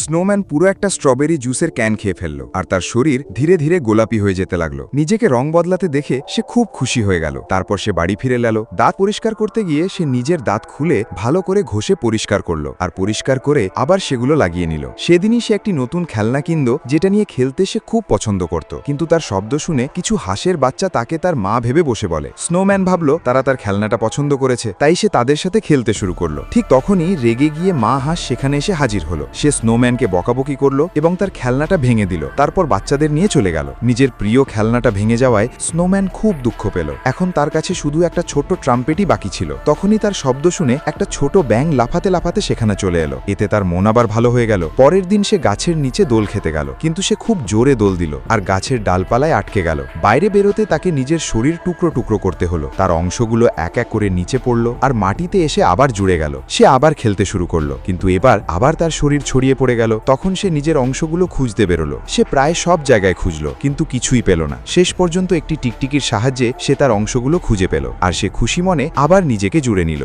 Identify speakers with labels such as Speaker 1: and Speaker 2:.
Speaker 1: Snowman পুরো একটা strawberry জুসের ক্যান খেয়ে ফেলল আর তার শরীর ধীরে ধীরে গোলাপি হয়ে যেতে লাগলো। নিজেকে রং বদলাতে দেখে সে খুব খুশি হয়ে গেল। তারপর সে বাড়ি ফিরে এল। দাঁত পরিষ্কার করতে গিয়ে সে নিজের দাঁত খুলে ভালো করে ঘষে পরিষ্কার করলো আর পরিষ্কার করে আবার সেগুলো লাগিয়ে নিল। সেদিনই সে একটি নতুন খেলনা কিনল যেটা নিয়ে খেলতে সে খুব পছন্দ করত। কিন্তু তার শব্দ শুনে কিছু হাঁসের বাচ্চা তাকে তার মা ভেবে বসে বলে। স্নোম্যান ভাবল তারা তার খেলনাটা পছন্দ করেছে, তাই সে তাদের সাথে খেলতে শুরু করলো। ঠিক তখনই রেগে গিয়ে মা হাঁস সেখানে এসে হাজির হলো। সে স্নোম্যানকে বকাবকি করলো এবং তার খেলনাটা ভেঙে দিল। তারপর বাচ্চাদের নিয়ে চলে গেল। নিজের প্রিয় খেলনাটা ভেঙে যাওয়ায় স্নোম্যান খুব দুঃখ পেল। এখন তার কাছে শুধু একটা ছোট ট্রাম্পেটই বাকি ছিল। তখনই তার শব্দ শুনে একটা ছোট ব্যাঙ লাফাতে লাফাতে সেখানে চলে এলো। এতে তার মন আবার ভালো হয়ে গেল। পরের দিন সে গাছের নিচে দোল খেতে গেল, কিন্তু সে খুব জোরে দোল দিল আর গাছের ডালপালায় আটকে গেল। বাইরে বেরোতে তাকে নিজের শরীর টুকরো টুকরো করতে হলো। তার অংশগুলো এক এক করে নিচে পড়ল আর মাটিতে এসে আবার জুড়ে গেল। সে আবার খেলতে শুরু করলো, কিন্তু এবার আবার তার শরীর ছড়িয়ে পড়ে গেল। তখন সে নিজের অংশগুলো খুঁজতে বেরোলো। সে প্রায় সব জায়গায় খুঁজল, কিন্তু কিছুই পেল না। শেষ পর্যন্ত একটি টিকটিকির সাহায্যে সে তার অংশগুলো খুঁজে পেল আর সে খুশি মনে আবার নিজেকে জুড়ে নিল।